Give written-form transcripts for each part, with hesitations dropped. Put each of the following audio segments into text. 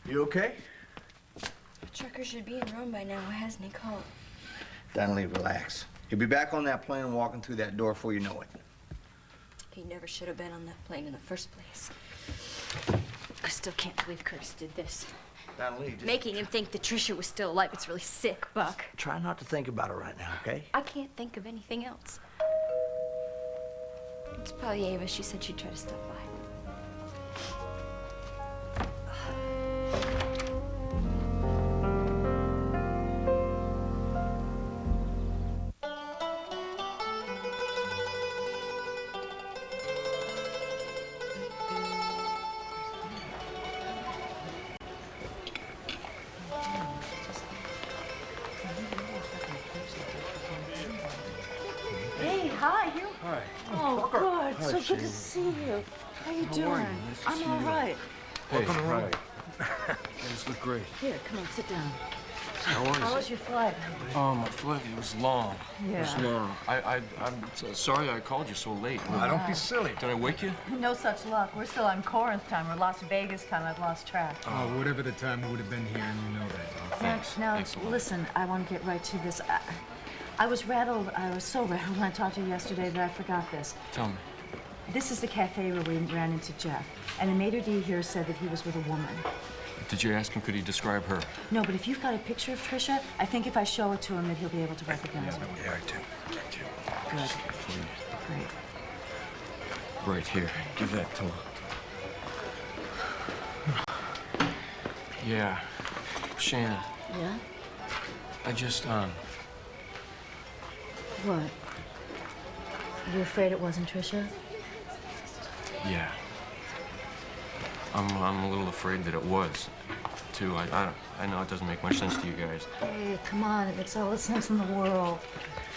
You okay? Trucker should be in Rome by now. Why hasn't he called? Dinah Lee, relax. He'll be back on that plane and walking through that door before you know it. He never should have been on that plane in the first place. I still can't believe Curtis did this. Dinah Lee, just... Making him think that Trisha was still alive. It's really sick, Buck. Try not to think about it right now, okay? I can't think of anything else. It's probably Ava. She said she'd try to stop by. So good to see you. How you doing? I'm all right. Hey, right. You just look great. Here, come on, sit down. How was your flight? Oh, my flight, it was long. Yeah. It was long. I'm so sorry I called you so late. Don't be silly. Did I wake you? No such luck. We're still on Corinth time or Las Vegas time. I've lost track. Oh, whatever the time we would have been here, and you know that. Thanks. Now, Thanks a lot. listen, I want to get right to this. I was rattled. I was so rattled when I talked to you yesterday that I forgot this. Tell me. This is the cafe where we ran into Jeff. And the maitre d' here said that he was with a woman. Did you ask him, could he describe her? No, but if you've got a picture of Trisha, I think if I show it to him that he'll be able to recognize her. Yeah, I do. Good. For you. Great. Right here. Give that to her. Yeah. Shannon. Yeah? I just, What? You afraid it wasn't Trisha? yeah. I'm a little afraid that it was, too. I know it doesn't make much sense to you guys. Hey, come on. It makes all the sense in the world.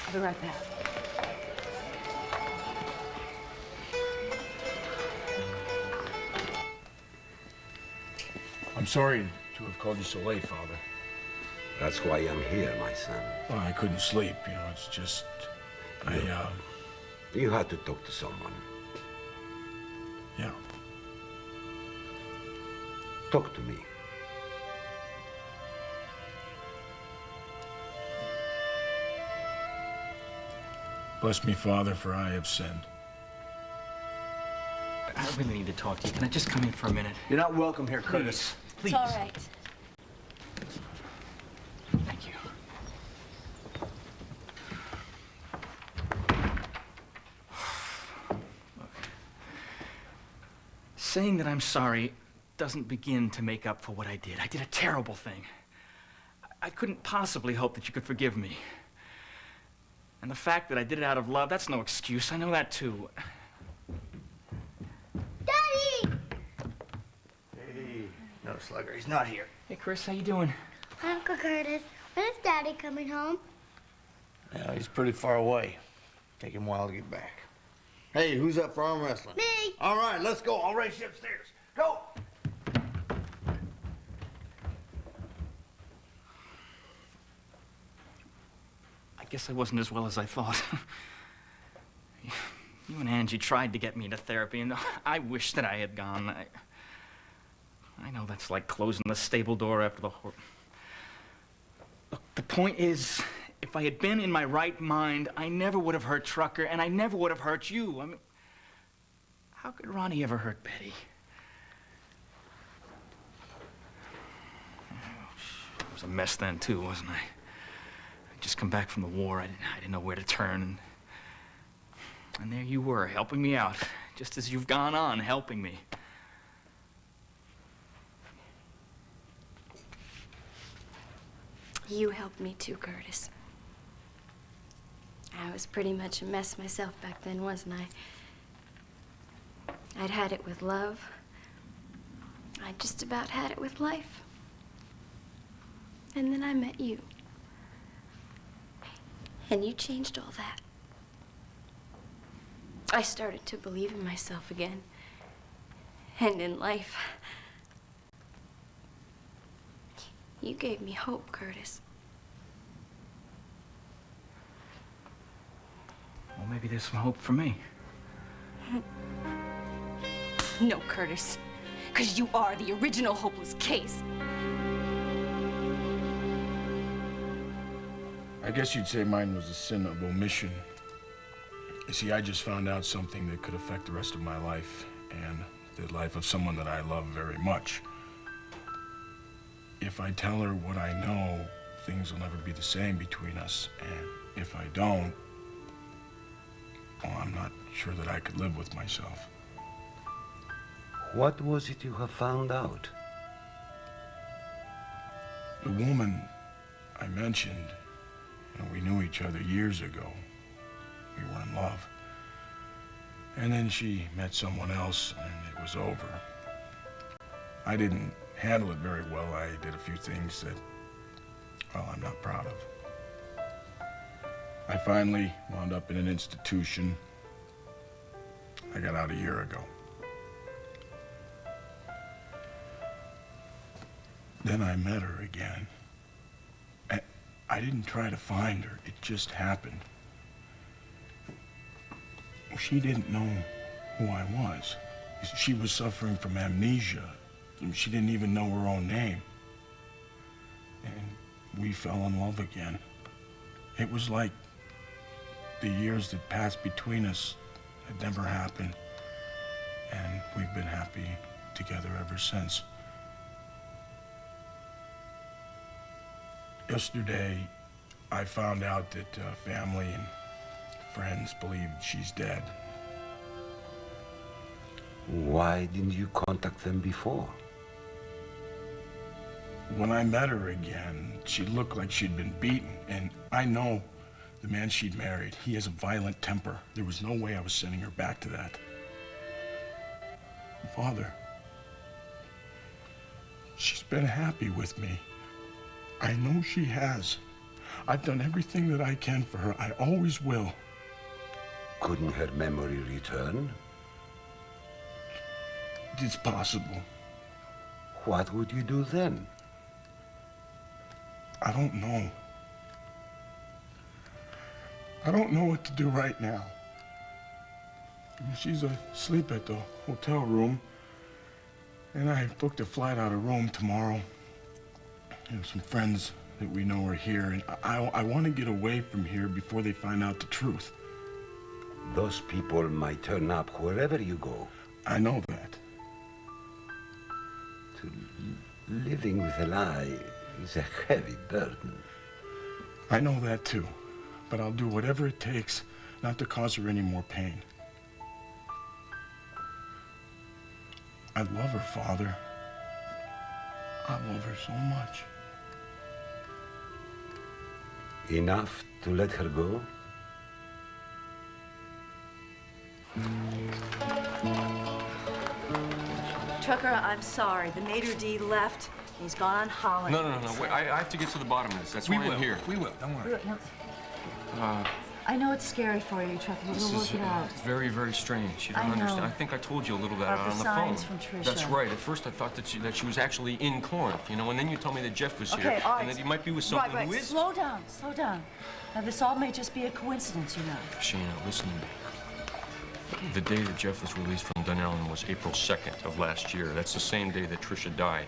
I'll be right back. I'm sorry to have called you so late, Father. That's why I'm here, my son. Well, I couldn't sleep, you know, it's just... You had to talk to someone. Yeah. Talk to me. Bless me, Father, for I have sinned. I really need to talk to you. Can I just come in for a minute? You're not welcome here, Curtis. Please. It's all right. Thank you. Look, saying that I'm sorry doesn't begin to make up for what I did. I did a terrible thing. I couldn't possibly hope that you could forgive me. And the fact that I did it out of love, that's no excuse. I know that, too. Daddy! Hey, no, Slugger, he's not here. Hey, Chris, how you doing? Uncle Curtis, when is Daddy coming home? Yeah, he's pretty far away. Take him a while to get back. Hey, who's up for arm wrestling? Me! All right, let's go. I'll race you upstairs. Go! I guess I wasn't as well as I thought. You and Angie tried to get me into therapy, and I wish that I had gone. I know that's like closing the stable door after the horse. Look, the point is, if I had been in my right mind, I never would have hurt Trucker, and I never would have hurt you. I mean, how could Ronnie ever hurt Betty? I was a mess then, too, wasn't I? I'd just come back from the war. I didn't know where to turn. And there you were, helping me out, just as you've gone on helping me. You helped me too, Curtis. I was pretty much a mess myself back then, wasn't I? I'd had it with love. I just about had it with life. And then I met you. And you changed all that. I started to believe in myself again. And in life. You gave me hope, Curtis. Well, maybe there's some hope for me. No, Curtis. Because you are the original hopeless case. I guess you'd say mine was a sin of omission. You see, I just found out something that could affect the rest of my life and the life of someone that I love very much. If I tell her what I know, things will never be the same between us. And if I don't, well, I'm not sure that I could live with myself. What was it you have found out? The woman I mentioned, we knew each other years ago. We were in love. And then she met someone else, and it was over. I didn't handle it very well. I did a few things that, well, I'm not proud of. I finally wound up in an institution. I got out a year ago. Then I met her again. And I didn't try to find her. It just happened. She didn't know who I was. She was suffering from amnesia. She didn't even know her own name. And we fell in love again. It was like the years that passed between us had never happened. And we've been happy together ever since. Yesterday, I found out that family and friends believe she's dead. Why didn't you contact them before? When I met her again, she looked like she'd been beaten, and I know the man she'd married, he has a violent temper. There was no way I was sending her back to that. Father, she's been happy with me. I know she has. I've done everything that I can for her. I always will. Couldn't her memory return? It's possible. What would you do then? I don't know. I don't know what to do right now. She's asleep at the hotel room, and I booked a flight out of Rome tomorrow. Some friends that we know are here, and I want to get away from here before they find out the truth. Those people might turn up wherever you go. I know that. Living with a lie is a heavy burden. I know that too, but I'll do whatever it takes not to cause her any more pain. I love her, Father. I love her so much. Enough to let her go? Trucker, I'm sorry. The maitre d' left. He's gone on holiday. No. Wait, I have to get to the bottom of this. That's why I'm here. We will. Don't worry. I know it's scary for you, Trucker, but we'll work it out. Very, very strange. You don't I know. understand. I think I told you a little bit About on the the phone. signs from Trisha. That's right. At first, I thought that she was actually in Corinth, and then you told me that Jeff was Okay, here, all right. and that he might be with someone Right. who is. Slow down. Now, this all may just be a coincidence, you know. Shana, listen to me. The day that Jeff was released from Dunellen was April 2nd of last year. That's the same day that Trisha died.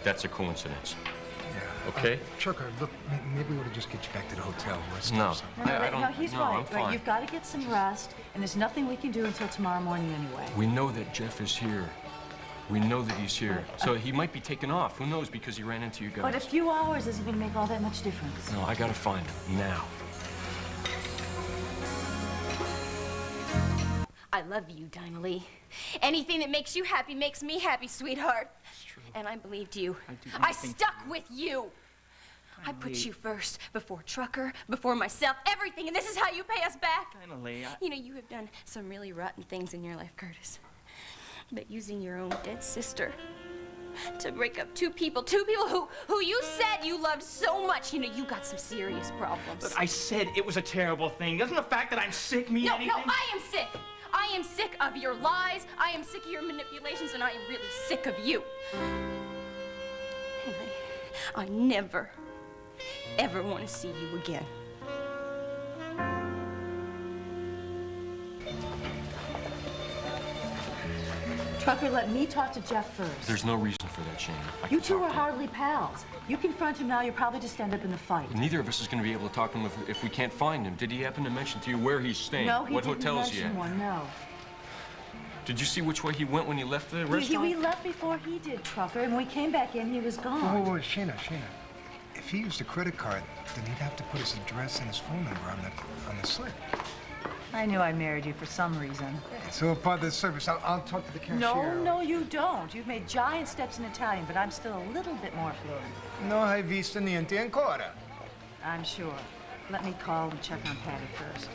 That's a coincidence. Yeah. Okay? Trucker, look, maybe we ought to just get you back to the hotel. Rest No. up some- I don't. No, he's no, right. I'm fine. You've got to get some rest, and there's nothing we can do until tomorrow morning anyway. We know that Jeff is here. We know that he's here. So he might be taken off. Who knows? Because he ran into you guys. But a few hours isn't going to make all that much difference. No, I gotta find him now. I love you, Dinah Lee. Anything that makes you happy makes me happy, sweetheart. It's true. And I believed you. I do I anything stuck for you. with you. I Dinah put Lee. you first, before Trucker, before myself, everything, and this is how you pay us back. Dinah Lee, You know, you have done some really rotten things in your life, Curtis. But using your own dead sister to break up two people who you said you loved so much, you got some serious problems. But I said it was a terrible thing. Doesn't the fact that I'm sick mean anything? No, I am sick. I am sick of your lies. I am sick of your manipulations, and I am really sick of you. And I never, ever want to see you again. Trucker, let me talk to Jeff first. There's no reason for that, Shane. You two are hardly pals. You confront him now, you'll probably just end up in a fight. Neither of us is going to be able to talk to him if we can't find him. Did he happen to mention to you where he's staying? No, he what didn't hotel is he mention at? one, no. Did you see which way he went when he left the restaurant? We left before he did, Trucker, and when we came back in, he was gone. Whoa, Shayna. If he used a credit card, then he'd have to put his address and his phone number on the slip. I knew I married you for some reason. So upon the service, I'll talk to the cashier. No, you don't. You've made giant steps in Italian, but I'm still a little bit more fluent. No hai visto niente ancora. I'm sure. Let me call and check on Patty first.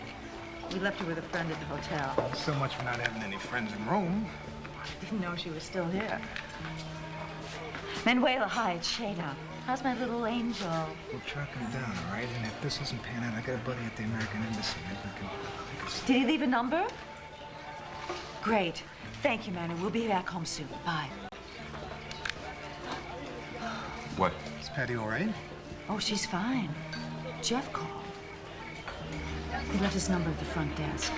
We left her with a friend at the hotel. So much for not having any friends in Rome. I didn't know she was still here. Manuela, hi, it's Shayna. How's my little angel? We'll track him down, all right? And if this doesn't pan out, I got a buddy at the American Embassy. Maybe we can... Did he leave a number? Great. Thank you, Manu. We'll be back home soon. Bye. What? Is Patty all right? Oh, she's fine. Jeff called. He left his number at the front desk.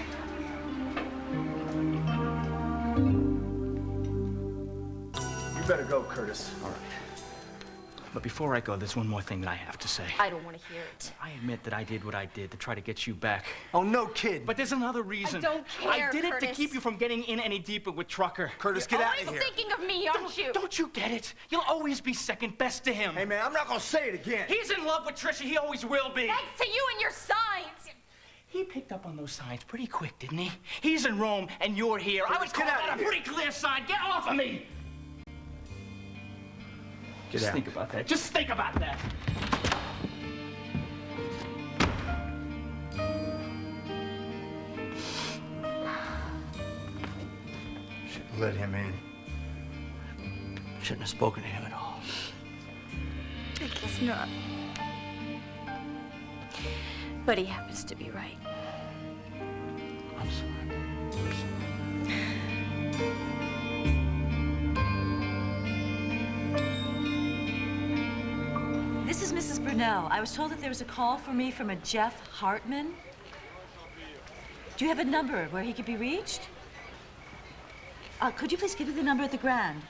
You better go, Curtis. All right. But before I go, there's one more thing that I have to say. I don't want to hear it. I admit that I did what I did to try to get you back. Oh, no kid. But there's another reason. I don't care, I did it to Curtis. keep you from getting in any deeper with Trucker. Curtis, You're get out always of here. thinking of me, aren't you? Don't you get it? You'll always be second best to him. Hey, man, I'm not gonna say it again. He's in love with Trisha. He always will be. Thanks to you and your signs. He picked up on those signs pretty quick, didn't he? He's in Rome, and you're here. I would call that a pretty clear sign. Get off of me! Just think about that. Just think about that. Shouldn't have let him in. Shouldn't have spoken to him at all. I guess not. But he happens to be right. I'm sorry. This is Mrs. Brunel. I was told that there was a call for me from a Jeff Hartman. Do you have a number where he could be reached? Could you please give me the number at the Grand?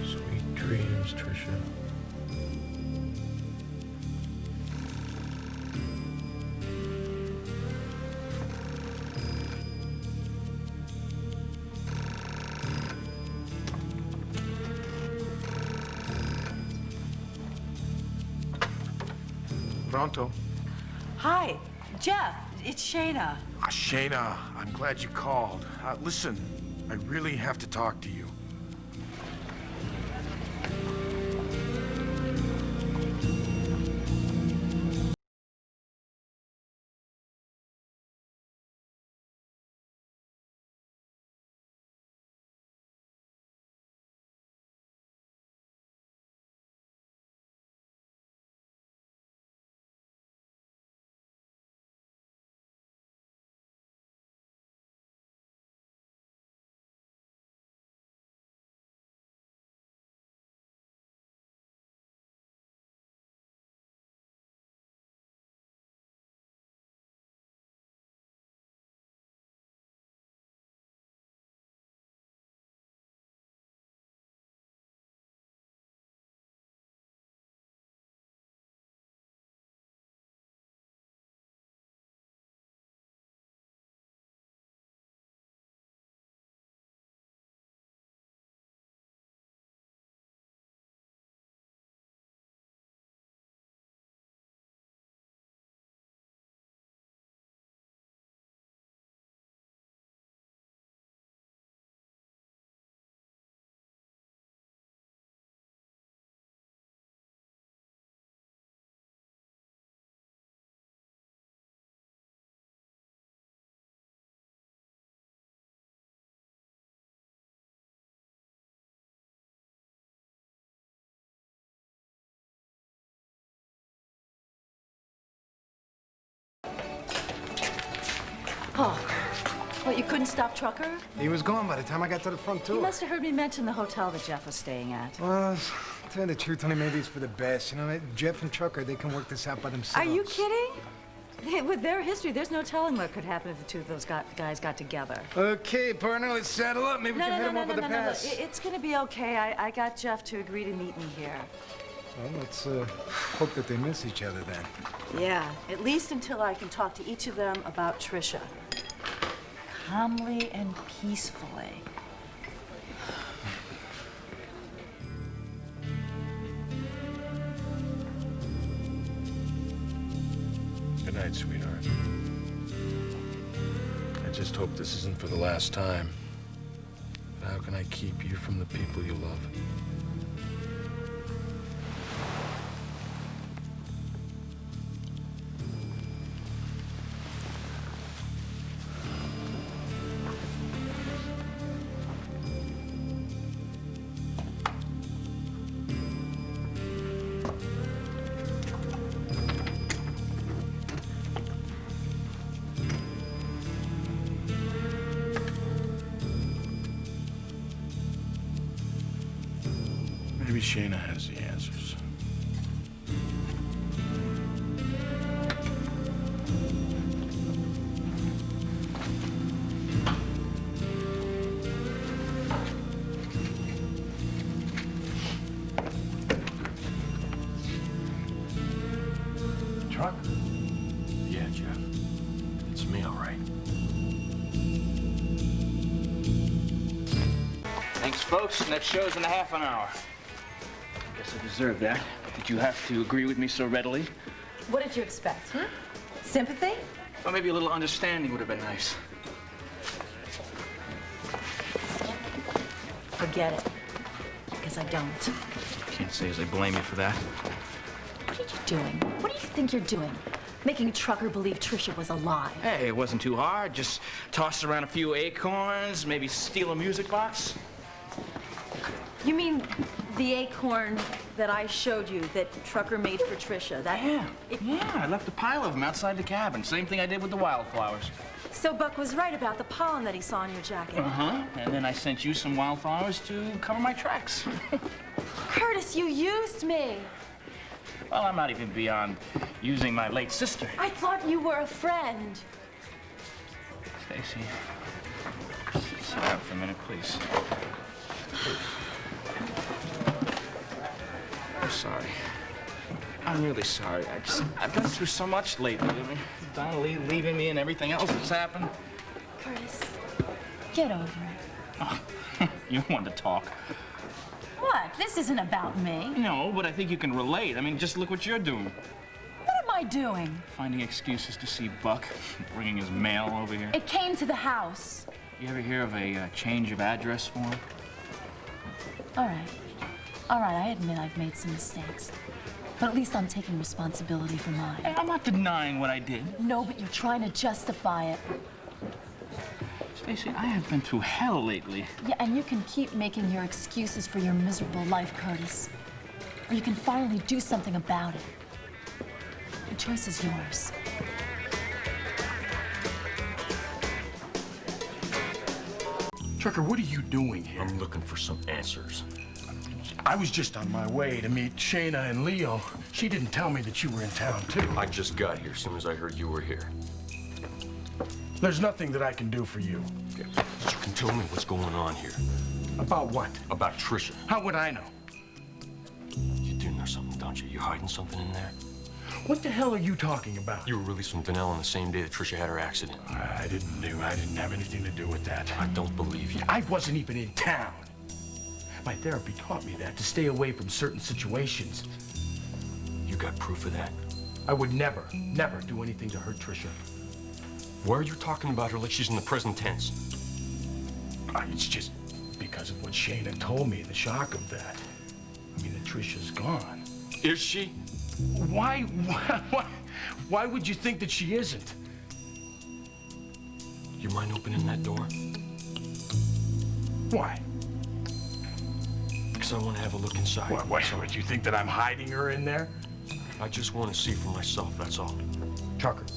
Sweet dreams, Trisha. Pronto? Hi, Jeff. It's Shayna. Shayna, I'm glad you called. Listen, I really have to talk to you. But you couldn't stop Trucker? He was gone by the time I got to the front door. You must have heard me mention the hotel that Jeff was staying at. Well, to tell you the truth, honey, maybe it's for the best. You know, Jeff and Trucker, they can work this out by themselves. Are you kidding? With their history, there's no telling what could happen if the two of those guys got together. Okay, partner, let's saddle up. Maybe we can hit them up with the pass. It's gonna be okay. I got Jeff to agree to meet me here. Well, let's hope that they miss each other then. Yeah, at least until I can talk to each of them about Trisha. Calmly and peacefully. Good night, sweetheart. I just hope this isn't for the last time. But how can I keep you from the people you love? Maybe Shayna has the answers. Truck? Yeah, Jeff. It's me, all right. Thanks, folks. Next show's in a half an hour. Guess I deserve that. Did you have to agree with me so readily? What did you expect? Sympathy? Well, maybe a little understanding would have been nice. Forget it. Because I don't. Can't say as I blame you for that. What are you doing? What do you think you're doing? Making Trucker believe Trisha was alive. Hey, it wasn't too hard. Just toss around a few acorns, maybe steal a music box. You mean the acorn that I showed you that Trucker made for Trisha? That Yeah, I left a pile of them outside the cabin. Same thing I did with the wildflowers. So Buck was right about the pollen that he saw in your jacket. Uh-huh. And then I sent you some wildflowers to cover my tracks. Curtis, you used me. Well, I'm not even beyond using my late sister. I thought you were a friend. Stacey, sit down for a minute, please. I'm sorry. I'm really sorry. I've been through so much lately. I mean, Dinah Lee leaving me and everything else that's happened. Curtis, get over it. Oh, you wanted to talk. What? This isn't about me. No, but I think you can relate. I mean, just look what you're doing. What am I doing? Finding excuses to see Buck, bringing his mail over here. It came to the house. You ever hear of a change of address form? All right. All right, I admit I've made some mistakes. But at least I'm taking responsibility for mine. Hey, I'm not denying what I did. No, but you're trying to justify it. Stacey, I have been through hell lately. Yeah, and you can keep making your excuses for your miserable life, Curtis. Or you can finally do something about it. The choice is yours. Trucker, what are you doing here? I'm looking for some answers. I was just on my way to meet Shayna and Leo. She didn't tell me that you were in town, too. I just got here as soon as I heard you were here. There's nothing that I can do for you. Okay. You can tell me what's going on here. About what? About Trisha. How would I know? You do know something, don't you? You hiding something in there? What the hell are you talking about? You were released from Dinah on the same day that Trisha had her accident. I didn't have anything to do with that. I don't believe you. I wasn't even in town. My therapy taught me that, to stay away from certain situations. You got proof of that? I would never do anything to hurt Trisha. Why are you talking about her like she's in the present tense? It's just because of what Shayna told me, the shock of that. I mean, that Trisha's gone. Is she? Why would you think that she isn't? You mind opening that door? Why? Because I want to have a look inside. What, you think that I'm hiding her in there? I just want to see for myself, that's all. Trucker,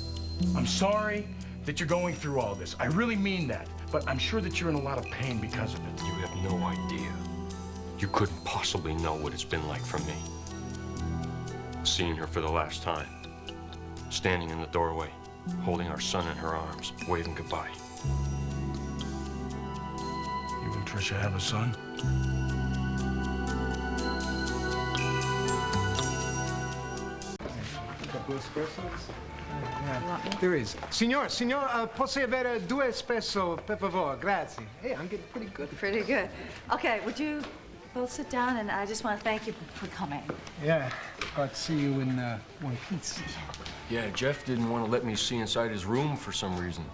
I'm sorry that you're going through all this. I really mean that. But I'm sure that you're in a lot of pain because of it. You have no idea. You couldn't possibly know what it's been like for me. Seeing her for the last time. Standing in the doorway, holding our son in her arms, waving goodbye. You and Trisha have a son? There is. Signor, posso avere due espresso, per favore? Grazie. Hey, I'm getting pretty good. Pretty good. Okay, would you both sit down? And I just want to thank you for coming. Yeah, glad to see you in one piece. Yeah, Jeff didn't want to let me see inside his room for some reason.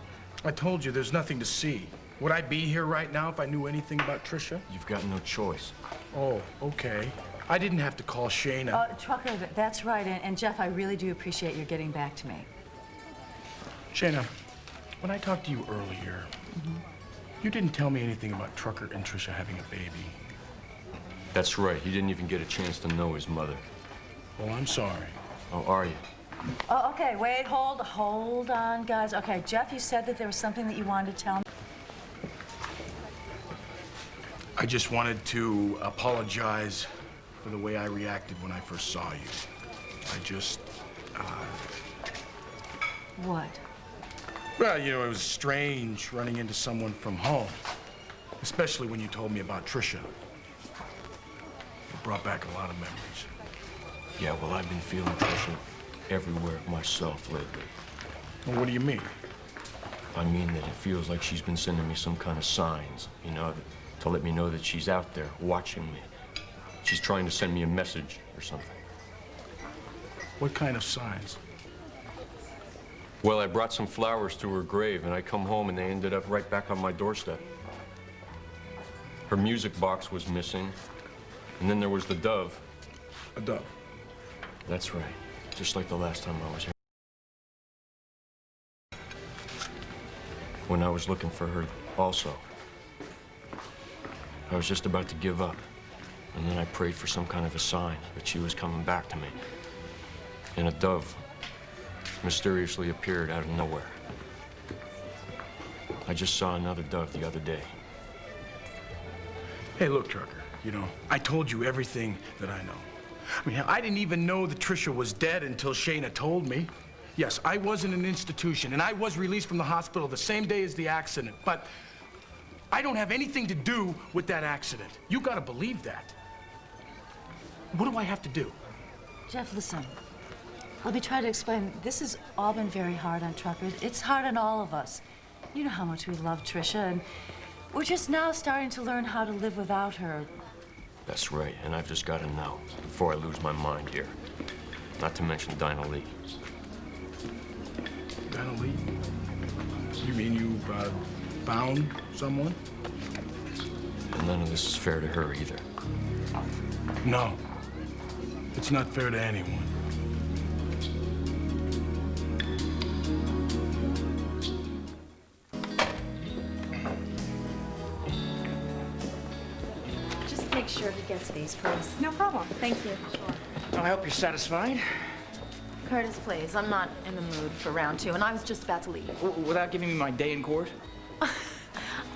I told you there's nothing to see. Would I be here right now if I knew anything about Trisha? You've got no choice. Oh, okay. I didn't have to call Shayna. Trucker, that's right. And Jeff, I really do appreciate your getting back to me. Shayna, when I talked to you earlier, you didn't tell me anything about Trucker and Trisha having a baby. That's right. He didn't even get a chance to know his mother. Well, I'm sorry. Oh, are you? Oh, okay, wait, hold on, guys. Okay, Jeff, you said that there was something that you wanted to tell me. I just wanted to apologize for the way I reacted when I first saw you. I just, What? well, you know, it was strange running into someone from home, especially when you told me about Trisha. It brought back a lot of memories. Yeah, well, I've been feeling Trisha everywhere myself lately. Well, what do you mean? I mean that it feels like she's been sending me some kind of signs, you know, to let me know that she's out there watching me. She's trying to send me a message or something. What kind of signs? Well, I brought some flowers to her grave, and I come home, and they ended up right back on my doorstep. Her music box was missing, and then there was the dove. A dove? That's right, just like the last time I was here. When I was looking for her also. I was just about to give up, and then I prayed for some kind of a sign that she was coming back to me. And a dove mysteriously appeared out of nowhere. I just saw another dove the other day. Hey, look, Trucker, you know, I told you everything that I know. I mean, I didn't even know that Trisha was dead until Shayna told me. Yes, I was in an institution, and I was released from the hospital the same day as the accident, but I don't have anything to do with that accident. You gotta believe that. What do I have to do? Jeff, listen. Let me try to explain. This has all been very hard on Trucker. It's hard on all of us. You know how much we love Trisha, and we're just now starting to learn how to live without her. That's right, and I've just got to know before I lose my mind here. Not to mention Dinah Lee. Dinah Lee? You mean you, found someone? And none of this is fair to her either. No. It's not fair to anyone. Just make sure he gets these, please. No problem. Thank you. Well, I hope you're satisfied. Curtis, please. I'm not in the mood for round two, and I was just about to leave. Without giving me my day in court?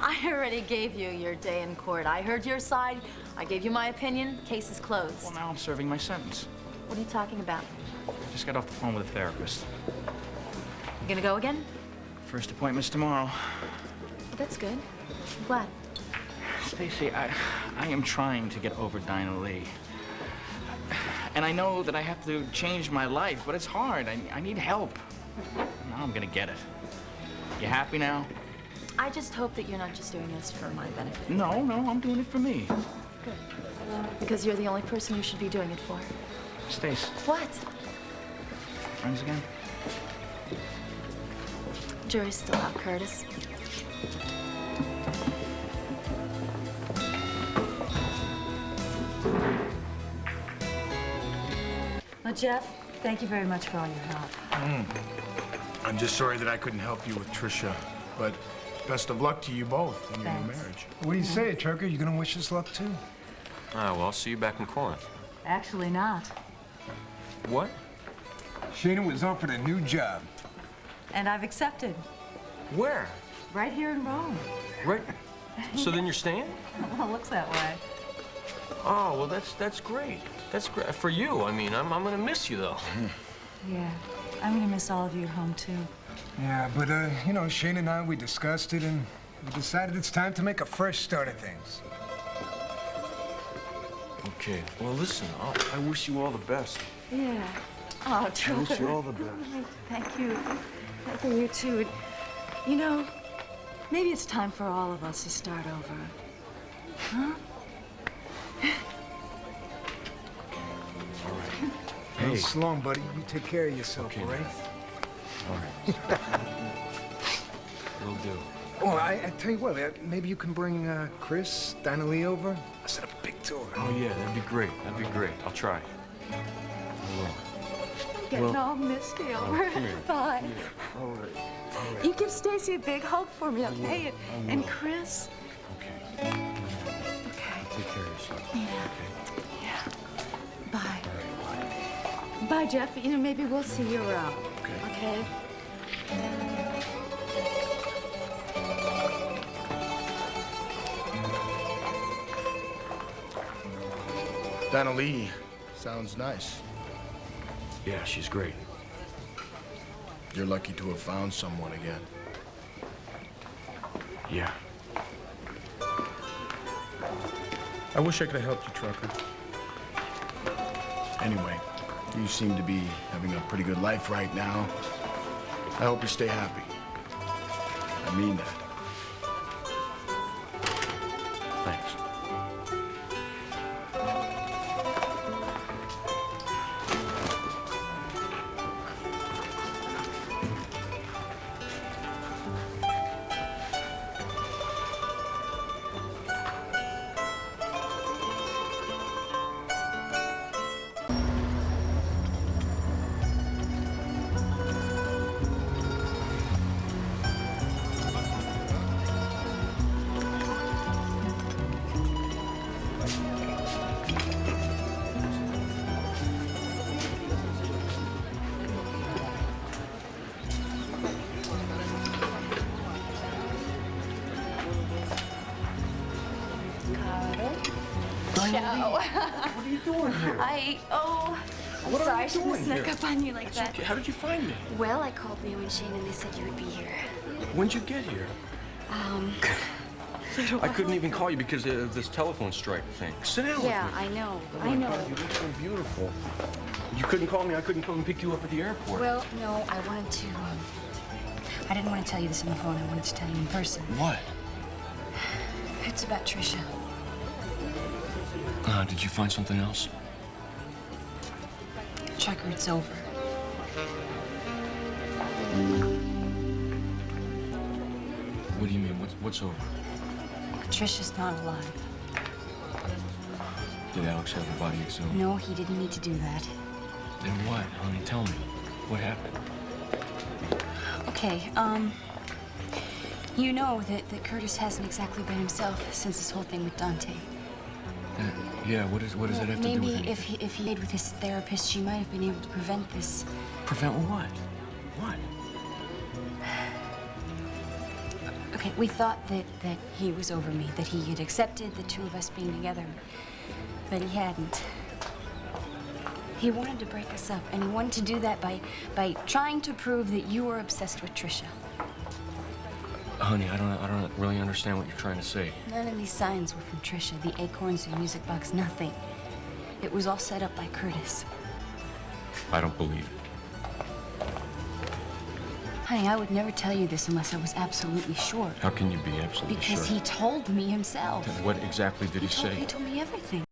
I already gave you your day in court. I heard your side. I gave you my opinion. Case is closed. Well, now I'm serving my sentence. What are you talking about? I just got off the phone with a therapist. You gonna go again? First appointment's tomorrow. Well, that's good. I'm glad. Stacey, I am trying to get over Dinah Lee. And I know that I have to change my life, but it's hard. I need help. Now I'm gonna get it. You happy now? I just hope that you're not just doing this for my benefit. No, I'm doing it for me. Good. Because you're the only person you should be doing it for. Stace, What? friends again? Jury's still out, Curtis. Well, Jeff, thank you very much for all your help. I'm just sorry that I couldn't help you with Trisha, but best of luck to you both in your new Thanks. marriage. What do you say, Trucker? You gonna wish us luck, too? Ah, well, I'll see you back in Corinth. Actually not. What? Shayna was offered a new job. And I've accepted. Where? Right here in Rome. Right. So then you're staying? Well, it looks that way. Oh, well, that's great. That's great for you. I mean, I'm gonna miss you though. Yeah, I'm gonna miss all of you at home too. Yeah, but, you know, Shane and I, we discussed it, and we decided it's time to make a fresh start of things. Okay. Well, listen, I wish you all the best. Yeah. Oh, I Troy. wish you all the best. Thank you. For you too. You know, maybe it's time for all of us to start over. Huh? All right. Hey, so long, buddy. You take care of yourself, Okay, all right? All right. Will do. Oh, I tell you what, maybe you can bring Chris, Dinah Lee over. I'll set up a big tour. Oh yeah, that'd be great. That'd be great. I'll try. I will. I'm getting all misty over. come here. Bye. All right. You give Stacey a big hug for me, okay? And Chris. Okay. Okay. Take care of yourself. Yeah. Okay. Yeah. Bye. All right. Bye, Jeff. You know, maybe we'll see you around. Okay. Okay? Dinah Lee sounds nice. Yeah, she's great. You're lucky to have found someone again. Yeah. I wish I could have helped you, Trucker. Anyway, you seem to be having a pretty good life right now. I hope you stay happy. I mean that. Thanks. Ciao. What are you doing here? I'm What are sorry I you shouldn't doing have snuck here? up on you like It's that. okay. How did you find me? Well, I called Leo and Shane and they said you would be here. When'd you get here? I couldn't even call you because of this telephone strike thing. Sit down Yeah, with me. I know. Oh I my know. God, you look so beautiful. You couldn't call me. I couldn't come and pick you up at the airport. Well, no, I wanted to. I didn't want to tell you this on the phone. I wanted to tell you in person. What? It's about Trisha. Did you find something else? Trucker, it's over. What do you mean? What's over? Trisha's not alive. Did Alex have her body exhumed? No, he didn't need to do that. Then what, honey? Tell me. What happened? Okay, you know that Curtis hasn't exactly been himself since this whole thing with Dante. Yeah, what does that have to do with Maybe anything? if he stayed with his therapist, she might have been able to prevent this. Prevent what? What? Okay, we thought that he was over me, that he had accepted the two of us being together, but he hadn't. He wanted to break us up, and he wanted to do that by trying to prove that you were obsessed with Trisha. Honey, I don't really understand what you're trying to say. None of these signs were from Trisha, the acorns, the music box, nothing. It was all set up by Curtis. I don't believe it. Honey, I would never tell you this unless I was absolutely sure. How can you be absolutely Because sure? he told me himself. What exactly did he say? He told me everything.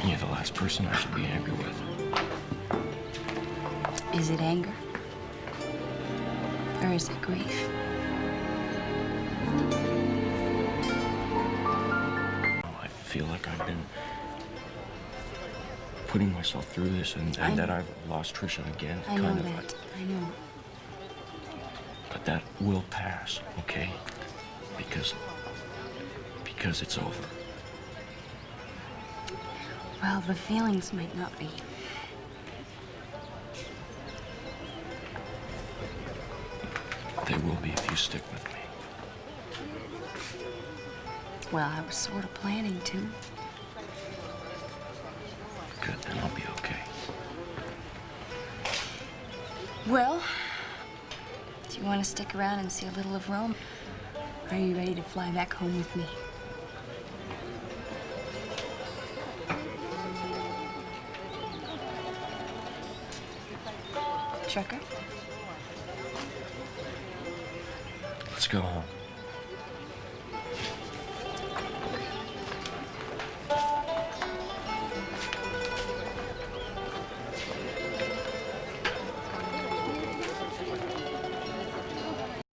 You're the last person I should be angry with. Is it anger? Or is it grief? I feel like I've been putting myself through this and that I've lost Trisha again. I know that. I know. But that will pass, okay? Because it's over. Well, the feelings might not be. There will be if you stick with me. Well, I was sort of planning to. Good, then I'll be okay. Well, do you want to stick around and see a little of Rome? Are you ready to fly back home with me? Trucker? Let's go home.